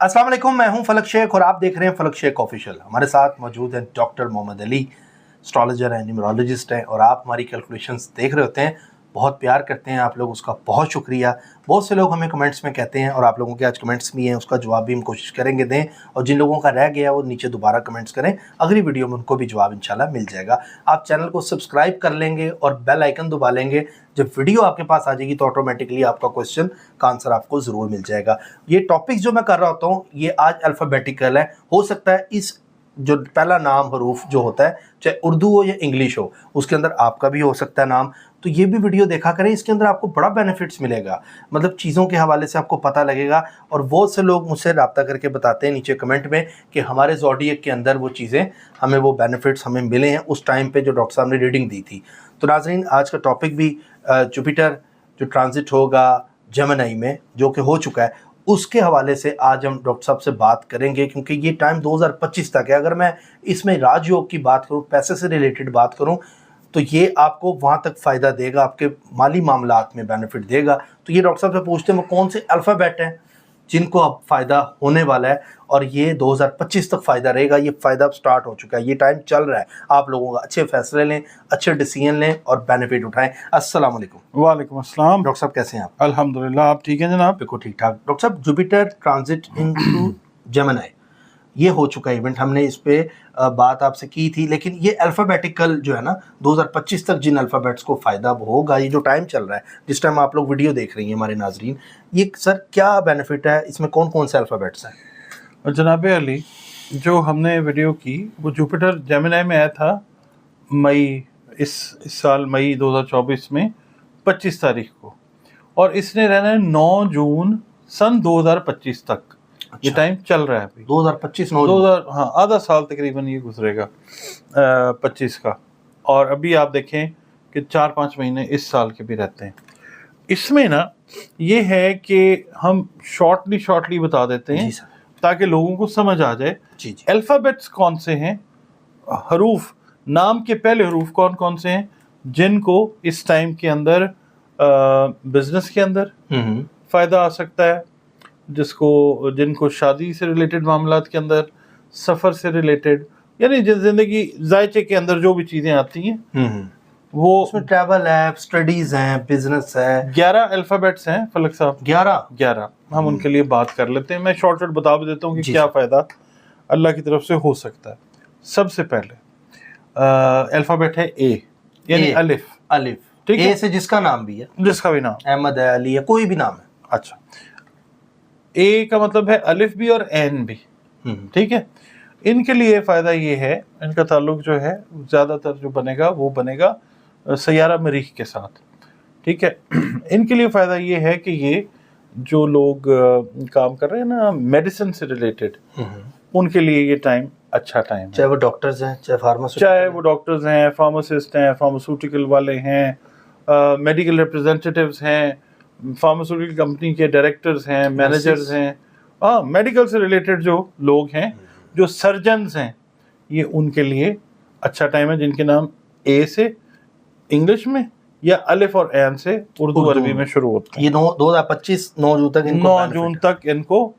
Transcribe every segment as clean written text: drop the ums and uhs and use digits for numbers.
अस्सलाम वालेकुम, मैं हूं फलक शेख और आप देख रहे हैं फलक शेख ऑफिशियल। हमारे साथ मौजूद हैं डॉक्टर मोहम्मद अली, एस्ट्रोलॉजर हैं, न्यूमरोलॉजिस्ट हैं और आप हमारी कैलकुलेशंस देख रहे होते हैं। बहुत प्यार करते हैं आप लोग, उसका बहुत शुक्रिया। बहुत से लोग हमें कमेंट्स में कहते हैं और आप लोगों के आज कमेंट्स भी हैं, उसका जवाब भी हम कोशिश करेंगे दें, और जिन लोगों का रह गया वो नीचे दोबारा कमेंट्स करें, अगली वीडियो में उनको भी जवाब इंशाल्लाह मिल जाएगा। आप चैनल को सब्सक्राइब कर लेंगे और बेल आइकन दबा लेंगे। जब वीडियो आपके पास आ जाएगी तो ऑटोमेटिकली आपका क्वेश्चन का आंसर आपको ज़रूर मिल जाएगा। ये टॉपिक जो मैं कर रहा होता हूँ ये आज अल्फ़ाबेटिकल है। हो सकता है इस जो पहला नाम हरूफ जो होता है, चाहे उर्दू हो या इंग्लिश हो, उसके अंदर आपका भी हो सकता है नाम। तो ये भी वीडियो देखा करें, इसके अंदर आपको बड़ा बेनिफिट्स मिलेगा, मतलब चीज़ों के हवाले से आपको पता लगेगा। और बहुत से लोग मुझसे रब्ता करके बताते हैं नीचे कमेंट में कि हमारे ज़ोडिएक के अंदर वो चीज़ें हमें, वो बेनिफिट्स हमें मिले हैं उस टाइम पे जो डॉक्टर साहब ने रीडिंग दी थी। तो नाज़रीन, आज का टॉपिक भी जुपिटर जो ट्रांजिट होगा जेमिनी में, जो कि हो चुका है, उसके हवाले से आज हम डॉक्टर साहब से बात करेंगे, क्योंकि ये टाइम 2025 तक है। अगर मैं इसमें राजयोग की बात करूँ, पैसे से रिलेटेड बात करूँ, तो ये आपको वहाँ तक फ़ायदा देगा, आपके माली मामलात में बेनिफिट देगा। तो ये डॉक्टर साहब से पूछते हैं वो कौन से अल्फ़ाबेट हैं जिनको अब फ़ायदा होने वाला है, और ये 2025 तक फ़ायदा रहेगा। ये फ़ायदा अब स्टार्ट हो चुका है, ये टाइम चल रहा है। आप लोगों का अच्छे फैसले लें, अच्छे डिसीजन लें और बेनिफिट उठाएं। अस्सलाम वालेकुम। वालेकुम अस्सलाम। डॉक्टर साहब कैसे हैं आप? अल्हम्दुलिल्लाह, आप ठीक हैं जनाब? बिल्कुल ठीक ठाक। डॉक्टर साहब, जुपिटर ट्रांजिट इनटू जेमिनी ये हो चुका है इवेंट, हमने इस पे बात आपसे की थी, लेकिन ये अल्फ़ाबेटिकल जो है ना 2025 तक जिन अल्फ़ाबेट्स को फ़ायदा होगा, ये जो टाइम चल रहा है, जिस टाइम आप लोग वीडियो देख रही हैं हमारे नाजरीन, ये सर क्या बेनिफिट है, इसमें कौन कौन से अल्फ़ाबेट्स हैं? जनाब अली, जो हमने वीडियो की वो जुपिटर जेमिनी में आया था मई इस साल, मई 2024 में 25 तारीख को, और इसने रहना है 9 जून सन 2025 तक। ये टाइम चल रहा है अभी 2025 हाँ, आधा साल तकरीबन ये गुजरेगा 25 का। और अभी आप देखें कि 4-5 महीने इस साल के भी रहते हैं। इसमें ना ये है कि हम शॉर्टली बता देते हैं ताकि लोगों को समझ आ जाए। अल्फ़ाबेट्स कौन से हैं, हरूफ, नाम के पहले हरूफ कौन कौन से हैं जिनको इस टाइम के अंदर बिजनेस के अंदर फ़ायदा आ सकता है, जिनको शादी से रिलेटेड मामलात के अंदर, सफ़र से रिलेटेड, यानी ज़िंदगी जायचे के अंदर जो भी चीज़ें आती हैं वो उसमें ट्रैवल है, स्टडीज़ हैं, बिजनेस है। 11 अल्फ़ाबेट्स हैं फलक साहब। 11 हम उनके लिए बात कर लेते हैं। मैं शॉर्ट बता भी देता हूँ कि क्या फ़ायदा अल्लाह की तरफ से हो सकता है। सबसे पहले अल्फ़ाबेट है ए, यानी अलिफ। ठीक है, ए से जिसका नाम भी है, जिसका भी नाम, अहमद है, अली है, कोई भी नाम है। अच्छा, ए का मतलब है अलिफ भी और एन भी, ठीक है। इनके लिए फ़ायदा ये है, इनका ताल्लुक जो है ज़्यादातर जो बनेगा वो बनेगा सैयारा मरीख के साथ, ठीक है। इनके लिए फ़ायदा ये है कि ये जो लोग काम कर रहे हैं ना मेडिसिन से रिलेटेड, उनके लिए ये टाइम अच्छा टाइम है। चाहे वो डॉक्टर्स हैं, चाहे फार्मासिस्ट हैं, फार्मास्यूटिकल वाले हैं, मेडिकल रिप्रेजेंटेटिव्स हैं, फार्मास्यूटिकल कंपनी के डायरेक्टर्स हैं, मैनेजर्स हैं, मेडिकल से रिलेटेड जो लोग हैं, जो सर्जन्स हैं, ये उनके लिए अच्छा टाइम है, जिनके नाम ए से इंग्लिश में या अलिफ और एन से उर्दू अरबी में शुरू होते हैं। ये 2025 9 जून तक इनको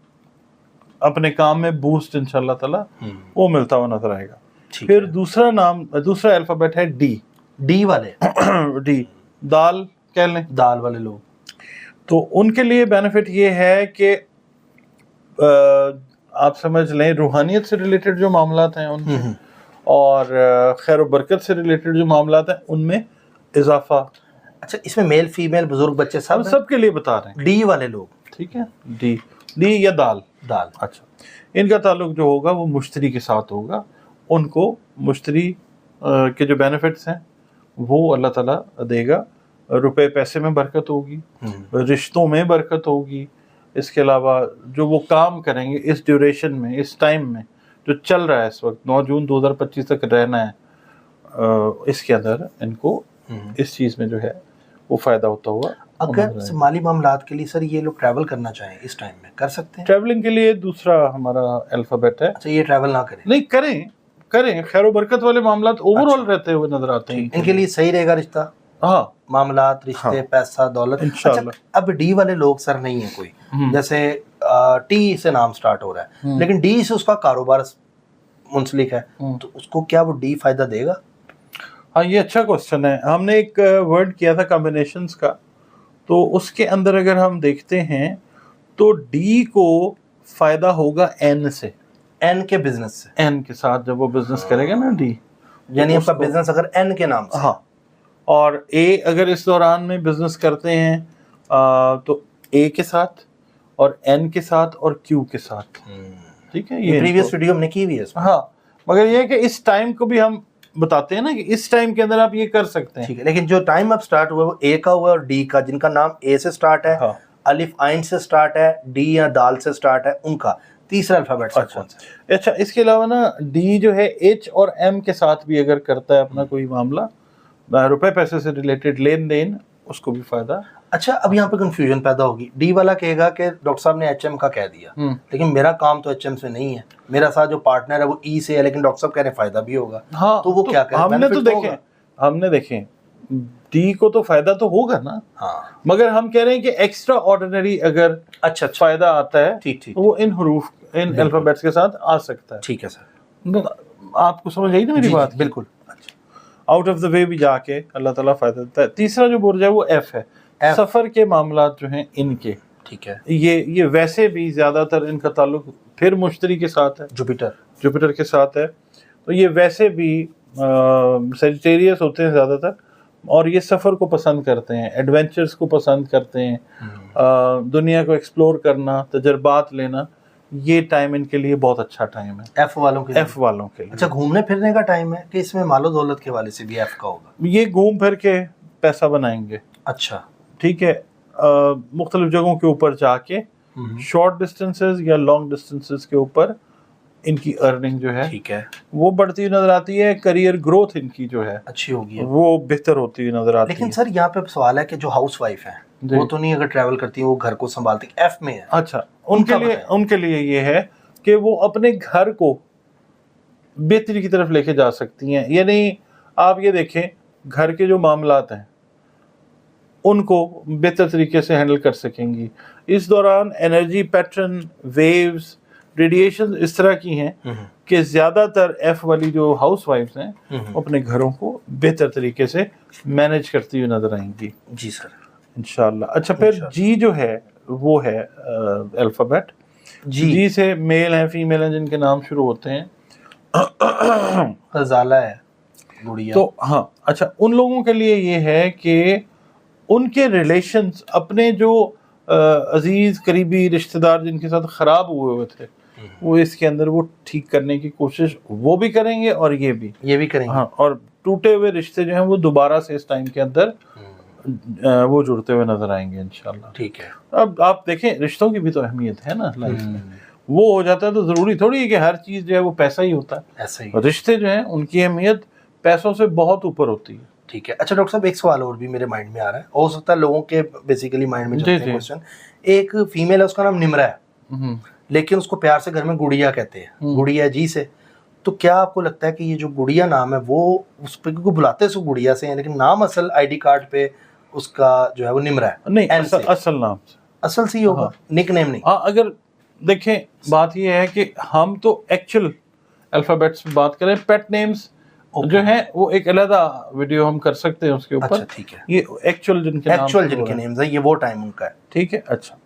अपने काम में बूस्ट इंशाल्लाह ताला वो मिलता हुआ नजर आएगा। फिर दूसरा अल्फ़ाबेट है डी वाले डी, दाल कह लें, दाल वाले लोग, तो उनके लिए बेनिफिट ये है कि आप समझ लें रूहानियत से रिलेटेड जो मामलात हैं उनमें, और खैर व बरकत से रिलेटेड जो मामलात हैं उनमें इजाफा। अच्छा, इसमें मेल फीमेल बुजुर्ग बच्चे सबके लिए बता रहे हैं डी वाले लोग, ठीक है। डी या दाल। अच्छा, इनका ताल्लुक जो होगा वो मुश्तरी के साथ होगा। उनको मुश्तरी के जो बेनिफिट्स हैं वो अल्लाह ताला देगा। रुपए पैसे में बरकत होगी, रिश्तों में बरकत होगी। इसके अलावा जो वो काम करेंगे इस ड्यूरेशन में, इस टाइम में जो चल रहा है इस वक्त 9 जून 2025 तक रहना है, इसके अंदर इनको इस चीज़ में जो है वो फ़ायदा होता हुआ। अगर माली मामलात के लिए सर ये लोग ट्रैवल करना चाहें इस टाइम में कर सकते हैं? ट्रैवलिंग के लिए दूसरा हमारा अल्फ़ाबेट है। अच्छा, ये ट्रैवल ना करें? नहीं, करें खैर बरकत वाले मामलात ओवरऑल रहते हुए नजर आते हैं। इनके लिए सही रहेगा रिश्ता, हाँ, मामलात, रिश्ते, पैसा, दौलत। अच्छा, अब डी वाले लोग सर नहीं है कोई, जैसे टी से नाम स्टार्ट हो रहा है लेकिन डी से उसका कारोबार मुंसलिक है, तो उसको क्या वो डी फायदा देगा? हाँ, ये अच्छा क्वेश्चन है। हमने एक वर्ड किया था कॉम्बिनेशंस का, तो उसके अंदर अगर हम देखते हैं तो डी को फायदा होगा एन से, एन के बिजनेस से, एन के साथ जब वो बिजनेस करेगा ना डी, यानी आपका बिजनेस अगर एन के नाम से, हाँ, और ए अगर इस दौरान में बिजनेस करते हैं तो ए के साथ और एन के साथ और क्यू के साथ, ठीक है। ये प्रीवियस वीडियो हमने की हुई है इसमें। हाँ, मगर ये है कि इस टाइम को भी हम बताते हैं ना कि इस टाइम के अंदर आप ये कर सकते हैं, ठीक है। लेकिन जो टाइम अब स्टार्ट हुआ है वो ए का हुआ और डी का, जिनका नाम ए से स्टार्ट है, हाँ, अलिफ आइन से स्टार्ट है, डी या दाल से स्टार्ट है, उनका तीसरा अल्फाबेट कौन सा है? अच्छा, इसके अलावा ना डी जो है एच और एम के साथ भी अगर करता है अपना कोई मामला, रुपए पैसे से रिलेटेड लेन देन, उसको भी फायदा। अच्छा, अब यहाँ पे कंफ्यूजन पैदा होगी। डी वाला कहेगा कि डॉक्टर साहब ने एचएम का कह दिया, लेकिन मेरा काम तो एचएम से नहीं है, मेरा साथ जो पार्टनर है वो ई से है, लेकिन डॉक्टर साहब कह रहे हैं फायदा भी होगा। हाँ, तो वो क्या करें? हमने देखें डी को तो फायदा तो होगा ना, हाँ, मगर हम कह रहे हैं कि एक्स्ट्रा ऑर्डिनरी अगर अच्छा फायदा आता है, ठीक ठीक, तो वो इन हरूफ, इन अल्फाबेट्स के साथ आ सकता है। ठीक है सर, आपको समझ आई ना मेरी बात? बिल्कुल। आउट ऑफ द वे भी जाके अल्लाह ताला फायदा देता है। तीसरा जो बुर्ज है वो एफ है, सफर के मामलात जो हैं इनके, ठीक है। ये वैसे भी ज्यादातर इनका ताल्लुक फिर मुश्तरी के साथ है, जुपिटर के साथ है, तो ये वैसे भी सेजिटेरियस होते हैं ज्यादातर, और ये सफर को पसंद करते हैं, एडवेंचर्स को पसंद करते हैं, दुनिया को एक्सप्लोर करना, तजर्बात लेना, ये टाइम इनके लिए बहुत अच्छा टाइम है। एफ वालों के लिए। अच्छा, घूमने फिरने का टाइम है कि इसमें मालो दौलत के वाले से भी एफ का होगा? ये घूम फिर के पैसा बनाएंगे। अच्छा, ठीक है। मुख्तलिफ जगहों के ऊपर जाके शॉर्ट डिस्टेंसेस या लॉन्ग डिस्टेंसेस के ऊपर इनकी अर्निंग जो है, ठीक है, वो बढ़ती हुई नजर आती है। करियर ग्रोथ इनकी जो है अच्छी होगी, वो बेहतर होती हुई नजर आती है। लेकिन सर यहाँ पे सवाल है कि जो हाउस वाइफ है वो तो नहीं अगर ट्रैवल करती है, वो घर को संभालती है, एफ में है। अच्छा, उनके लिए ये है कि वो अपने घर को बेहतरी की तरफ लेके जा सकती हैं। यानी आप ये देखें, घर के जो मामलात हैं उनको बेहतर तरीके से हैंडल कर सकेंगी। इस दौरान एनर्जी पैटर्न, वेव्स, रेडिएशन इस तरह की हैं कि ज़्यादातर एफ वाली जो हाउस वाइफ्स हैं वो अपने घरों को बेहतर तरीके से मैनेज करती हुई नजर आएंगी। जी सर, इंशाल्लाह। अच्छा, फिर जी जो है वो है अल्फ़ाबेट। जी से मेल हैं, फीमेल हैं, जिनके नाम शुरू होते हैं, ज़ाला है, गुड़िया। तो हाँ, अच्छा, उन लोगों के लिए ये है कि उनके रिलेशंस, अपने जो अजीज करीबी रिश्तेदार जिनके साथ ख़राब हुए थे, वो इसके अंदर वो ठीक करने की कोशिश वो भी करेंगे और ये भी करेंगे। हाँ, और टूटे हुए रिश्ते जो हैं वो दोबारा से इस टाइम के अंदर वो जुड़ते हुए नजर आएंगे इंशाल्लाह। ठीक है। अब आप देखें, रिश्तों की भी तो अहमियत है ना लाइफ में। वो हो जाता है तो जरूरी थोड़ी है कि हर चीज जो है वो पैसा ही होता है, ऐसा ही। रिश्ते जो हैं उनकी अहमियत पैसों से बहुत ऊपर होती है। ठीक है। अच्छा डॉक्टर साहब, एक सवाल और भी मेरे माइंड में आ रहा है, हो सकता है लोगों के बेसिकली माइंड में चलते हैं क्वेश्चन। एक फीमेल है, उसका नाम निम्रा है, लेकिन उसको प्यार से घर में गुड़िया कहते हैं, गुड़िया जी से। तो क्या आपको लगता है कि ये जो गुड़िया नाम है वो उस पे, क्योंकि बुलाते हैं गुड़िया से हैं, लेकिन नाम असल आईडी कार्ड पे उसका जो है वो निम्रा है? नहीं, असल नाम असल से ही होगा, निक नेम नहीं। हाँ, अगर देखें, बात ये है कि हम तो एक्चुअल अल्फाबेट्स में बात करें, पेट नेम्स जो हैं वो एक अलग वीडियो हम कर सकते हैं उसके ऊपर। अच्छा, ठीक है। ये एक्चुअल जिनके नेम्स है, ये वो टाइम उनका है। ठीक है। अच्छा,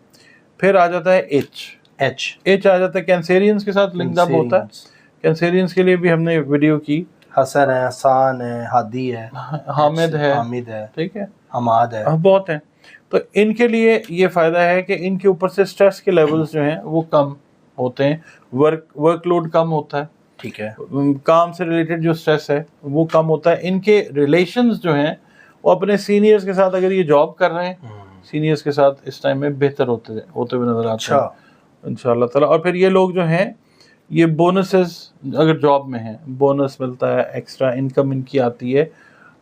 फिर आ जाता है एच आ जाता है, कैंसेरियंस के साथ लिंक अप होता है। कैंसेरियंस के लिए भी हमने वीडियो की। हसन है, हसान है, हादी है, हामिद है, ठीक है, हमाद है, बहुत हैं। तो इनके लिए ये फायदा है कि इनके ऊपर से स्ट्रेस के लेवल्स जो हैं वो कम होते हैं, वर्कलोड कम होता है। ठीक है। काम से रिलेटेड जो स्ट्रेस है वो कम होता है। इनके रिलेशंस जो हैं वो अपने सीनियर्स के साथ, अगर ये जॉब कर रहे हैं, सीनियर्स के साथ इस टाइम में बेहतर होते हुए नजर आते हैं इंशाल्लाह ताला। और फिर ये लोग जो हैं, ये बोनसेस, अगर जॉब में हैं बोनस मिलता है, एक्स्ट्रा इनकम इनकी आती है।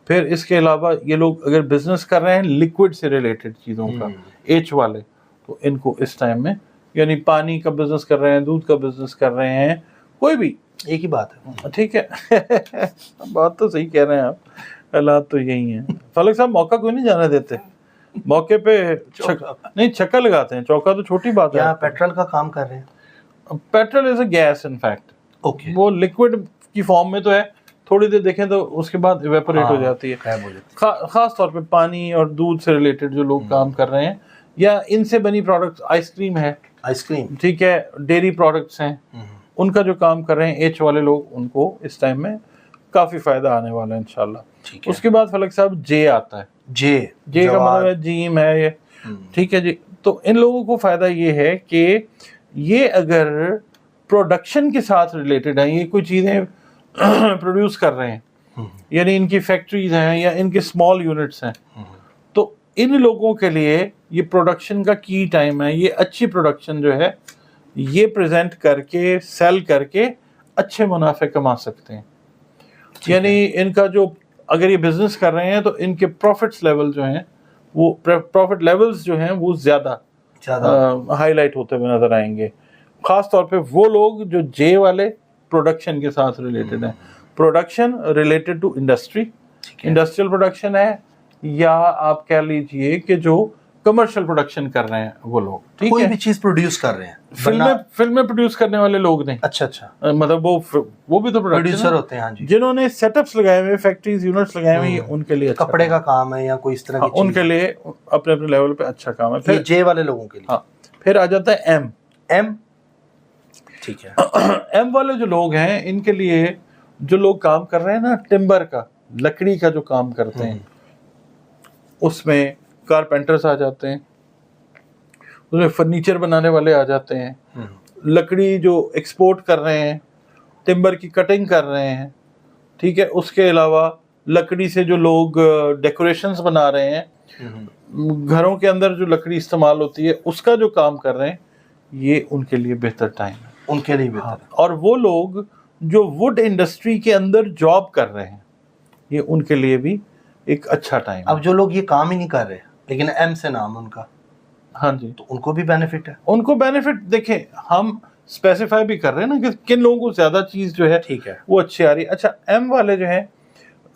फिर इसके अलावा ये लोग अगर बिजनेस कर रहे हैं लिक्विड से रिलेटेड चीज़ों का, एच वाले, तो इनको इस टाइम में, यानी पानी का बिजनेस कर रहे हैं, दूध का बिजनेस कर रहे हैं, कोई भी, एक ही बात है। ठीक है। बात तो सही कह रहे हैं आप, हालात तो यही है। फलक साहब, मौका क्यों नहीं जाने देते? موقع پہ نہیں چھکا لگاتے ہیں, چوکا تو چھوٹی بات ہے. کیا پیٹرول کا کام کر رہے ہیں؟ Petrol is a guess in fact. Okay, وہ لکوڈ کی فارم میں تو ہے, تھوڑی دیر دیکھیں تو اس کے بعد ایویپوریٹ ہو جاتی ہے. خاص طور پہ پانی اور دودھ سے ریلیٹڈ جو لوگ کام کر رہے ہیں, یا ان سے بنی پروڈکٹس, آئس کریم ہے, آئس کریم, ٹھیک ہے, ڈیری پروڈکٹس ہیں, ان کا جو کام کر رہے ہیں ایچ والے لوگ, ان کو اس ٹائم میں کافی فائدہ آنے والا ہے انشاءاللہ. اس کے بعد فلک صاحب جے آتا ہے. جے کا مطلب ہے جیم ہے یہ, ٹھیک ہے جی. تو ان لوگوں کو فائدہ یہ ہے کہ یہ اگر پروڈکشن کے ساتھ ریلیٹڈ ہیں, یہ کوئی چیزیں پروڈیوس کر رہے ہیں, یعنی ان کی فیکٹریز ہیں یا ان کے اسمال یونٹس ہیں, تو ان لوگوں کے لیے یہ پروڈکشن کا کی ٹائم ہے. یہ اچھی پروڈکشن جو ہے یہ پریزنٹ کر کے, سیل کر کے اچھے منافع کما سکتے ہیں. یعنی ان کا جو اگر یہ بزنس کر رہے ہیں تو ان کے پروفٹس لیول جو ہیں, وہ پروفٹ لیولز جو ہیں وہ زیادہ ہائی لائٹ ہوتے ہوئے نظر آئیں گے. خاص طور پہ وہ لوگ جو جے والے پروڈکشن کے ساتھ ریلیٹڈ ہیں. Production related to industry, industrial production ہے, یا آپ کہہ لیجئے کہ جو کمرشل پروڈکشن کر رہے ہیں وہ لوگ, ٹھیک ہے, کوئی بھی چیز پروڈیوس کر رہے ہیں, فلمیں پروڈیوس کرنے والے لوگ نہیں. اچھا, مطلب وہ بھی تو پروڈیوسر ہوتے ہیں. ہاں جی, جنہوں نے سیٹ اپس لگائے ہوئے, فیکٹریز, یونٹس لگائے ہوئے, ان کے لیے کپڑے کا کام ہے یا کوئی اس طرح کی, ان کے لیے اپنے اپنے لیول پہ اچھا کام ہے. پھر جے والے لوگوں کے لیے. ہاں, پھر آ جاتا ہے ایم. ٹھیک ہے, ایم والے جو لوگ ہیں, ان کے لیے جو لوگ کام کر رہے ہیں نا, ٹمبر کا, لکڑی کا جو کام کرتے ہیں, اس میں کارپینٹرز آ جاتے ہیں, اس میں فرنیچر بنانے والے آ جاتے ہیں, لکڑی جو ایکسپورٹ کر رہے ہیں, ٹمبر کی کٹنگ کر رہے ہیں, ٹھیک ہے. اس کے علاوہ لکڑی سے جو لوگ ڈیکوریشنز بنا رہے ہیں, گھروں کے اندر جو لکڑی استعمال ہوتی ہے اس کا جو کام کر رہے ہیں, یہ ان کے لیے بہتر ٹائم ہے. ان کے لیے بہتر. اور وہ لوگ جو ووڈ انڈسٹری کے اندر جاب کر رہے ہیں, یہ ان کے لیے بھی ایک اچھا ٹائم ہے. اب جو لوگ یہ کام ہی نہیں کر رہے لیکن ایم سے نام ان کا, ہاں جی, تو ان کو بھی بینیفٹ ہے. ان کو بینیفٹ دیکھیں, ہم اسپیسیفائی بھی کر رہے ہیں نا کہ کن لوگوں کو زیادہ چیز جو ہے, ٹھیک ہے, وہ اچھی آ رہی ہے. اچھا, ایم والے جو ہیں,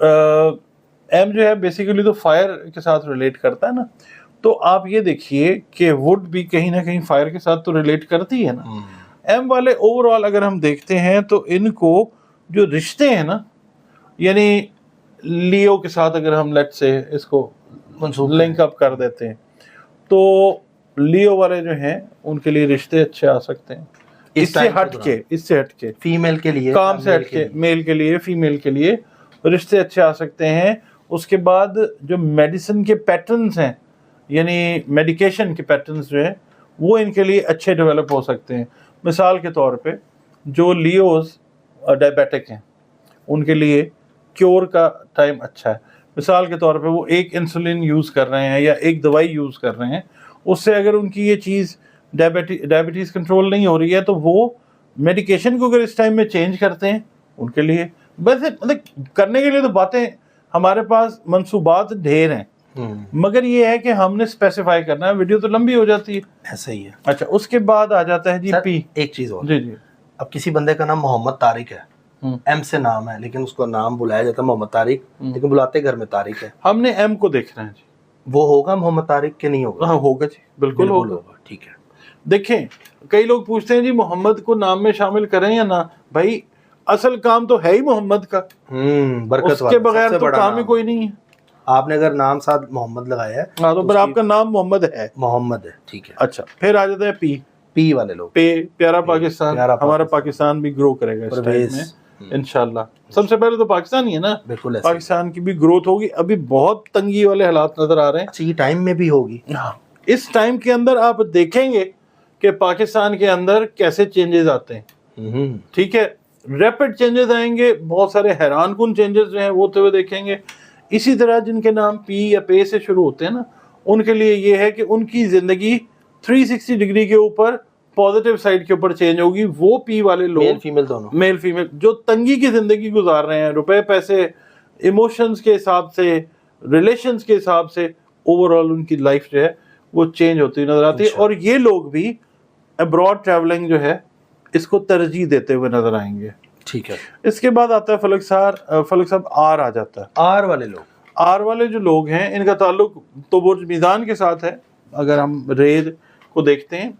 ایم جو ہے بیسیکلی تو فائر کے ساتھ ریلیٹ کرتا ہے نا, تو آپ یہ دیکھیے کہ ووڈ بھی کہیں نہ کہیں فائر کے ساتھ تو ریلیٹ کرتی ہے نا. ایم والے اوور آل اگر ہم دیکھتے ہیں تو ان کو جو رشتے ہیں نا, یعنی لیو کے ساتھ اگر ہم لیٹ سے اس کو لنک اپ کر دیتے ہیں, تو لیو والے جو ہیں ان کے لیے رشتے اچھے آ سکتے ہیں. اس سے ہٹ کے فیمیل کے لیے, کام سے ہٹ کے, میل کے لیے, فیمیل کے لیے رشتے اچھے آ سکتے ہیں. اس کے بعد جو میڈیسن کے پیٹرنز ہیں, یعنی میڈیکیشن کے پیٹرنز جو ہیں, وہ ان کے لیے اچھے ڈیولپ ہو سکتے ہیں. مثال کے طور پہ جو لیوز ڈائبیٹک ہیں, ان کے لیے کیور کا ٹائم اچھا ہے. مثال کے طور پہ وہ ایک انسولین یوز کر رہے ہیں یا ایک دوائی یوز کر رہے ہیں, اس سے اگر ان کی یہ چیز ڈائبٹیز کنٹرول نہیں ہو رہی ہے, تو وہ میڈیکیشن کو اگر اس ٹائم میں چینج کرتے ہیں, ان کے لیے ویسے مطلب کرنے کے لیے تو باتیں ہمارے پاس منصوبات ڈھیر ہیں, مگر یہ ہے کہ ہم نے اسپیسیفائی کرنا ہے, ویڈیو تو لمبی ہو جاتی ہے. ایسا ہی ہے. اچھا, اس کے بعد آ جاتا ہے جی پی. ایک چیز اور, جی, اب کسی بندے کا نام محمد طارق ہے, ایم سے نام ہے, لیکن اس کو نام بلایا جاتا ہے محمد طارق, لیکن بلاتے گھر میں طارق ہے. ہم نے ایم کو دیکھنا ہے جی, وہ ہوگا محمد طارق کے نہیں ہوگا؟ ہاں ہوگا جی, بالکل ہوگا. ٹھیک ہے. دیکھیں, کئی لوگ پوچھتے ہیں جی محمد کو نام میں شامل کریں یا نہ, بھائی اصل کام تو ہے ہی محمد کا, اس کے بغیر تو کام ہی کوئی نہیں ہے. آپ نے اگر نام ساتھ محمد لگایا ہے, ہاں تو پھر آپ کا نام محمد ہے. محمد ہے, ٹھیک ہے. اچھا, پھر آ جاتا ہے پی والے لوگ, پیارا پاکستان. ہمارا پاکستان بھی گرو کرے گا اس ٹائم میں انشاءاللہ. سب سے پہلے تو پاکستان ہی ہے نا, بالکل پاکستان کی بھی گروتھ ہوگی. ابھی بہت تنگی والے حالات نظر آ رہے ہیں. اچھا, یہ ٹائم میں بھی ہوگی. اس ٹائم کے اندر آپ دیکھیں گے کہ پاکستان کے اندر کیسے چینجز آتے ہیں. ٹھیک ہے, ریپڈ چینجز آئیں گے, بہت سارے حیران کن چینجز جو ہیں وہ ہوتے ہوئے دیکھیں گے. اسی طرح جن کے نام پی یا پے سے شروع ہوتے ہیں نا, ان کے لیے یہ ہے کہ ان کی زندگی 360 ڈگری کے اوپر پازیٹیو سائڈ کے اوپر چینج ہوگی. وہ پی والے لوگ, میل فیمیل دونوں, میل فیمیل, جو تنگی کی زندگی گزار رہے ہیں, روپے پیسے ایموشنز کے حساب سے, ریلیشنز کے حساب سے, اوور آل ان کی لائف جو ہے وہ چینج ہوتی نظر آتی ہے. اور یہ لوگ بھی ابراڈ ٹریولنگ جو ہے اس کو ترجیح دیتے ہوئے نظر آئیں گے. ٹھیک ہے. اس کے بعد آتا ہے فلک صاحب, آر آ جاتا ہے. آر والے لوگ, آر والے جو لوگ ہیں ان کا تعلق تو برج میزان کے ساتھ ہے اگر ہم ریت کو دیکھتے ہیں،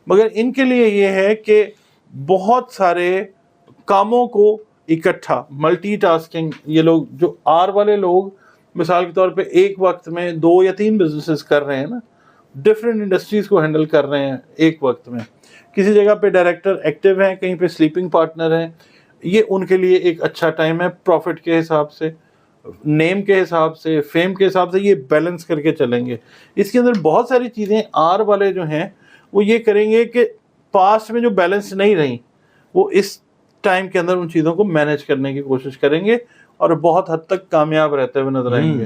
مگر ان کے لیے یہ ہے کہ بہت سارے کاموں کو اکٹھا ملٹی ٹاسکنگ، یہ لوگ جو آر والے لوگ مثال کے طور پہ ایک وقت میں 2 یا 3 بزنسز کر رہے ہیں نا، ڈفرینٹ انڈسٹریز کو ہینڈل کر رہے ہیں ایک وقت میں، کسی جگہ پہ ڈائریکٹر ایکٹیو ہیں، کہیں پہ سلیپنگ پارٹنر ہیں، یہ ان کے لیے ایک اچھا ٹائم ہے، پروفٹ کے حساب سے، نیم کے حساب سے، فیم کے حساب سے یہ بیلنس کر کے چلیں گے۔ اس کے اندر بہت ساری چیزیں آر والے جو ہیں وہ یہ کریں گے کہ پاسٹ میں جو بیلنس نہیں رہیں وہ اس ٹائم کے اندر ان چیزوں کو مینیج کرنے کی کوشش کریں گے اور بہت حد تک کامیاب رہتے ہوئے نظر آئیں گے۔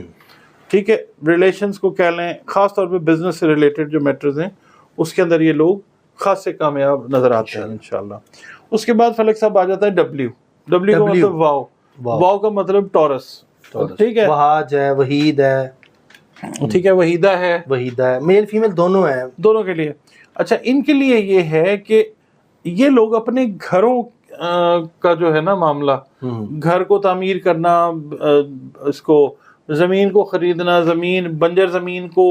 ٹھیک ہے، ریلیشنز کو کہہ لیں، خاص طور پہ بزنس سے ریلیٹڈ جو میٹرز ہیں اس کے اندر یہ لوگ خاص سے کامیاب نظر آتے ہیں انشاءاللہ۔ اس کے بعد فلک صاحب آ جاتا ہے ڈبلیو کا مطلب واو، واو کا مطلب ٹورس، ٹھیک ہے، وہاج ہے، وحید ہے، ٹھیک ہے، وحیدہ ہے، میل فیمیل دونوں ہیں، دونوں کے لیے۔ اچھا، ان کے لیے یہ ہے کہ یہ لوگ اپنے گھروں کا جو ہے نا معاملہ، گھر کو تعمیر کرنا، اس کو زمین کو خریدنا، زمین بنجر زمین کو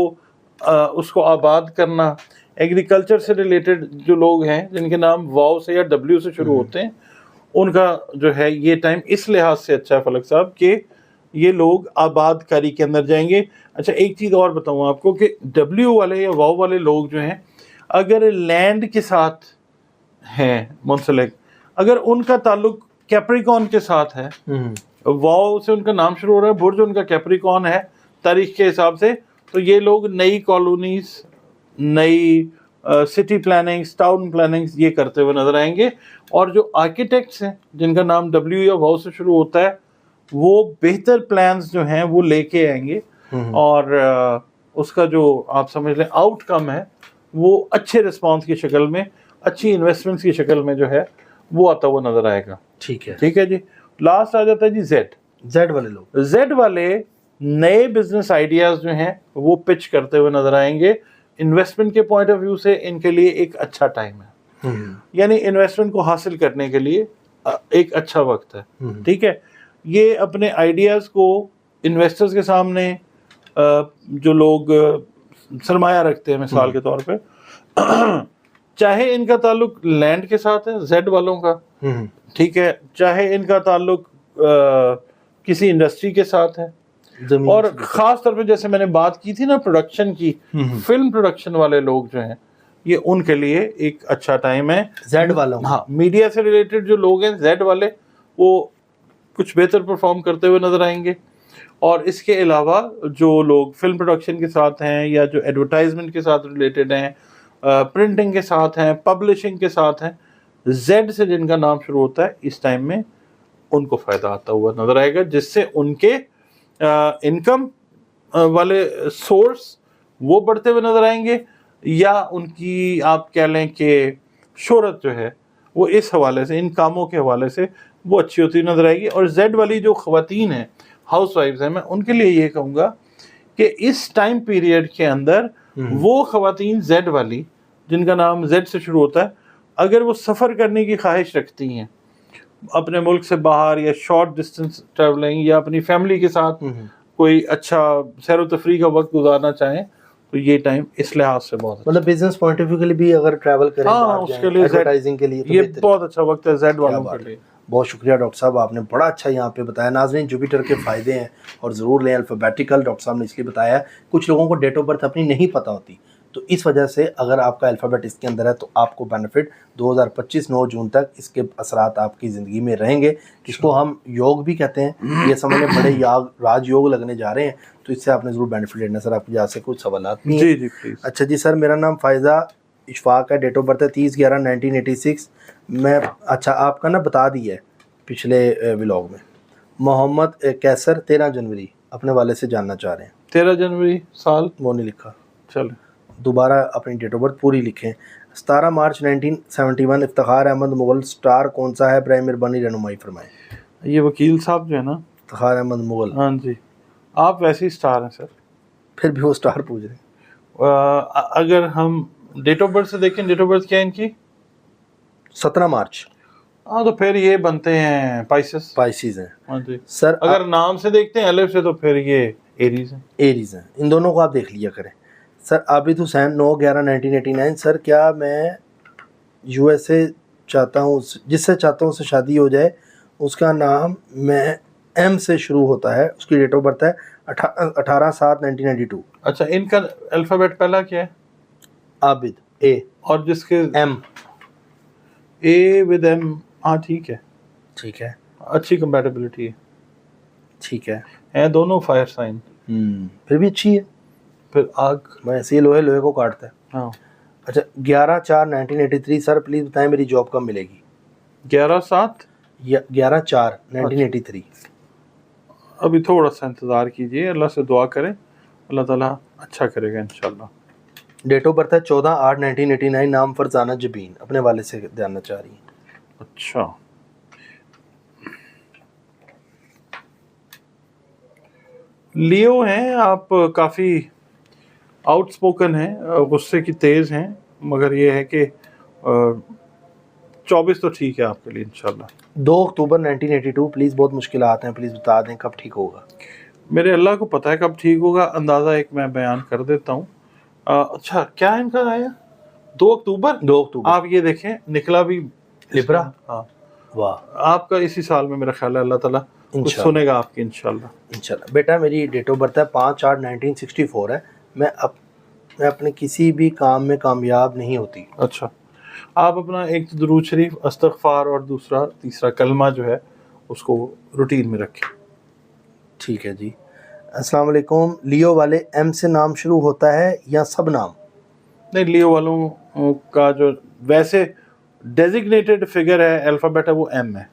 اس کو آباد کرنا، ایگریکلچر سے ریلیٹڈ جو لوگ ہیں جن کے نام واو سے یا ڈبلیو سے شروع ہوتے ہیں، ان کا جو ہے یہ ٹائم اس لحاظ سے اچھا ہے فلک صاحب کہ یہ لوگ آباد کاری کے اندر جائیں گے۔ اچھا، ایک چیز اور بتاؤں آپ کو کہ ڈبلیو والے یا واو والے لوگ جو ہیں اگر لینڈ کے ساتھ ہیں منسلک، اگر ان کا تعلق کیپریکون کے ساتھ ہے، واو سے ان کا نام شروع ہو رہا ہے، برج ان کا کیپریکون ہے تاریخ کے حساب سے، تو یہ لوگ نئی کالونیز، نئی سٹی پلاننگز، ٹاؤن پلاننگز یہ کرتے ہوئے نظر آئیں گے۔ اور جو آرکیٹیکٹس ہیں جن کا نام ڈبلیو یا واو سے شروع ہوتا ہے وہ بہتر پلانز جو ہیں وہ لے کے آئیں گے اور اس کا جو آپ سمجھ لیں آؤٹ کم ہے وہ اچھے رسپانس کی شکل میں، اچھی انویسٹمنٹس کی شکل میں جو ہے وہ آتا ہوا نظر آئے گا۔ ٹھیک ہے، ٹھیک ہے جی۔ لاسٹ آ جاتا ہے جی زیڈ والے لوگ، زیڈ والے نئے بزنس آئیڈیاز جو ہیں وہ پچ کرتے ہوئے نظر آئیں گے۔ انویسٹمنٹ کے پوائنٹ آف ویو سے ان کے لیے ایک اچھا ٹائم ہے، یعنی انویسٹمنٹ کو حاصل کرنے کے لیے ایک اچھا وقت ہے۔ ٹھیک ہے، یہ اپنے آئیڈیاز کو انویسٹرز کے سامنے، جو لوگ سرمایہ رکھتے ہیں مثال کے طور پہ، چاہے ان کا تعلق لینڈ کے ساتھ ہے زیڈ والوں کا، ٹھیک ہے، چاہے ان کا تعلق کسی انڈسٹری کے ساتھ ہے، اور خاص طور پہ جیسے میں نے بات کی تھی نا پروڈکشن کی، فلم پروڈکشن والے لوگ جو ہیں یہ ان کے لیے ایک اچھا ٹائم ہے زیڈ والوں۔ ہاں، میڈیا سے ریلیٹڈ جو لوگ ہیں زیڈ والے وہ کچھ بہتر پرفارم کرتے ہوئے نظر آئیں گے، اور اس کے علاوہ جو لوگ فلم پروڈکشن کے ساتھ ہیں یا جو ایڈورٹائزمنٹ کے ساتھ ریلیٹڈ ہیں، پرنٹنگ کے ساتھ ہیں، پبلشنگ کے ساتھ ہیں، زیڈ سے جن کا نام شروع ہوتا ہے اس ٹائم میں ان کو فائدہ آتا ہوا نظر آئے گا، جس سے ان کے انکم والے سورس وہ بڑھتے ہوئے نظر آئیں گے، یا ان کی آپ کہہ لیں کہ شہرت جو ہے وہ اس حوالے سے، ان کاموں کے حوالے سے وہ اچھی ہوتی نظر آئے گی۔ اور زیڈ والی جو خواتین ہیں، ہاؤس وائفز ہیں، میں ان کے لیے یہ کہوں گا کہ اس ٹائم پیریڈ کے اندر وہ خواتین زیڈ والی جن کا نام زیڈ سے شروع ہوتا ہے، اگر وہ سفر کرنے کی خواہش رکھتی ہیں اپنے ملک سے باہر، یا شارٹ ڈسٹینس ٹریولنگ، یا اپنی فیملی کے ساتھ کوئی اچھا سیر و تفریح کا وقت گزارنا چاہیں، تو یہ ٹائم اس لحاظ سے بہت مطلب بزنس پوائنٹ آف ویو کے لیے بھی اگر ٹریول کریں، ہاں اس کے لیے ایڈورٹائزنگ کے لیے یہ بہت اچھا وقت ہے زیڈ والوں کے لیے۔ بہت شکریہ ڈاکٹر صاحب، آپ نے بڑا اچھا یہاں پہ بتایا۔ ناظرین، جوپیٹر کے فائدے ہیں اور ضرور لیں الفابیٹیکل، ڈاکٹر صاحب نے اس لیے بتایا ہے، کچھ لوگوں کو ڈیٹ آف برتھ اپنی نہیں پتہ ہوتی، تو اس وجہ سے اگر آپ کا الفابیٹ اس کے اندر ہے تو آپ کو بینیفٹ 2025 9 جون تک اس کے اثرات آپ کی زندگی میں رہیں گے، جس کو ہم یوگ بھی کہتے ہیں۔ یہ سمجھ لیں بڑے راج یوگ لگنے جا رہے ہیں، تو اس سے آپ نے ضرور بینیفٹ لینا۔ سر آپ کی جہاز سے کچھ سوالات نہیں ہیں؟ جی پلیز۔ اچھا جی سر، میرا نام فائزہ اشفاق ہے، ڈیٹ آف برتھ ہے 30/11/1986۔ میں اچھا آپ کا نا بتا دیا ہے پچھلے ولاگ میں۔ محمد کیسر 13 جنوری اپنے والے سے جاننا چاہ رہے ہیں۔ 13 جنوری سال وہ نہیں لکھا، چلے دوبارہ اپنی ڈیٹ آف برتھ پوری لکھیں۔ 17 مارچ 1971 افتخار احمد مغل سٹار کون سا ہے؟ برائے مہربانی رہنمائی فرمائیں۔ یہ وکیل صاحب جو ہے نا، افتخار احمد مغل، ہاں جی، آپ ویسے ہی سٹار ہیں سر، پھر بھی وہ سٹار پوچھ رہے ہیں۔ اگر ہم ڈیٹ آف برتھ سے دیکھیں، ڈیٹ آف برتھ کیا ہے ان کی؟ 17 مارچ، ہاں تو پھر یہ بنتے ہیں پائسس پائسیز ہیں ہاں جی۔ سر۔ اگر نام سے دیکھتے ہیں الف سے تو پھر یہ एरीज हैं। एरीज हैं, इन दोनों को आप देख लिया करें। सर आबिद हुसैन 9/11/1989, सर क्या मैं यूएसए चाहता हूँ, जिससे चाहता हूँ उससे शादी हो जाए, उसका नाम मैं एम से शुरू होता है, उसकी डेट ऑफ बर्थ है 18/7/1992। अच्छा, इनका अल्फ़ाबेट पहला क्या है? आबिद ए और जिसके एम। ए विद एम, हाँ ठीक है, ठीक है, अच्छी कंपैटिबिलिटी है, ठीक है। हैं दोनों फायर साइन। फिर भी अच्छी है, फिर आग, वैसे ये लोहे लोहे को काटता है। हाँ। अच्छा 11/4/1983, सर प्लीज़ बताएं मेरी जॉब कब मिलेगी? 11/7, 11/4/1983। अभी थोड़ा सा इंतज़ार कीजिए, अल्लाह से दुआ करें, अल्लाह ताला अच्छा करेगा इंशाल्लाह। डेट ऑफ बर्थ है 14/8/1989, नाम फरजाना जबीन, अपने वाले से जानना चाह रही हैं। अच्छा, लियो हैं आप, काफ़ी आउटस्पोकन हैं, गुस्से की तेज़ हैं, मगर ये है कि 24 तो ठीक है आपके लिए इंशाल्लाह। 2 अक्टूबर 1982, प्लीज़ बहुत मुश्किलात हैं, प्लीज़ बता दें कब ठीक होगा। मेरे अल्लाह को पता है कब ठीक होगा, अंदाज़ा एक मैं बयान कर देता हूँ। अच्छा, क्या इनका आया? 2 अक्टूबर। 2 अक्टूबर। आप ये देखें, निकला भी लिब्रा। हाँ, वाह, आपका इसी साल में मेरा ख्याल है अल्लाह ताला कुछ इंशाल्लाह। सुनेगा आपकी इंशाल्लाह। इंशाल्लाह। बेटा मेरी डेट ऑफ बर्थ है 5/8/1964 है। मैं अपने किसी भी काम में कामयाब नहीं होती। अच्छा, आप अपना एक तो दुरूद शरीफ, इस्तग़फ़ार और तीसरा कलमा जो है उसको रूटीन में रखें। ठीक है जी। अस्सलाम वालेकुम, लियो वाले एम से नाम शुरू होता है या सब नाम? नहीं, लियो वालों का जो वैसे डेजिग्नेटेड फिगर है, अल्फ़ाबेट है, वो एम है।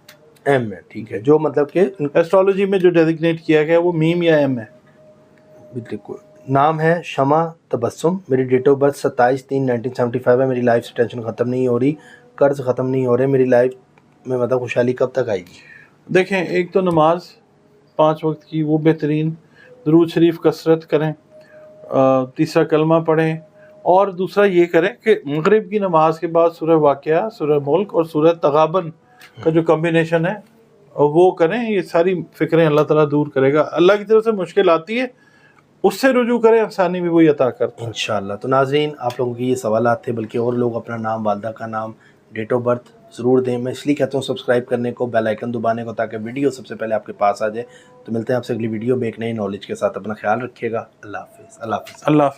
एम है, ठीक है, जो मतलब कि एस्ट्रोलॉजी में जो डेजिग्नेट किया गया है वो मीम या एम है। बिल्कुल। नाम है शमा तबस्सुम, मेरी डेट ऑफ बर्थ 27/3/1975 है। मेरी लाइफ से टेंशन ख़त्म नहीं हो रही, कर्ज ख़त्म नहीं हो रहे, मेरी लाइफ में मतलब खुशहाली कब तक आएगी? देखें, एक तो नमाज 5 वक्त की, वो बेहतरीन, दुरूद शरीफ कसरत करें, तीसरा कलमा पढ़ें, और दूसरा ये करें कि मगरिब की नमाज के बाद सूरह वाक़िया, सूरह मुल्क और सूरह तगाबन का जो कम्बिनेशन है वो करें। ये सारी फ़िक्रें अल्लाह ताला दूर करेगा। अल्लाह की तरफ से मुश्किल आती है, उससे रुजू करें, आसानी भी वही अता करता है इंशाअल्लाह। तो नाज़रीन, आप लोगों के ये सवालात थे, बल्कि और लोग अपना नाम, वालदा का नाम, डेट ऑफ बर्थ ज़रूर दें। मैं इसलिए कहता हूँ सब्सक्राइब करने को, बेल आइकन दबाने को, ताकि वीडियो सबसे पहले आपके पास आ जाए। तो मिलते हैं आपसे अगली वीडियो में एक नई नॉलेज के साथ। अपना ख्याल रखिएगा। अल्लाह हाफ़िज़। अल्लाह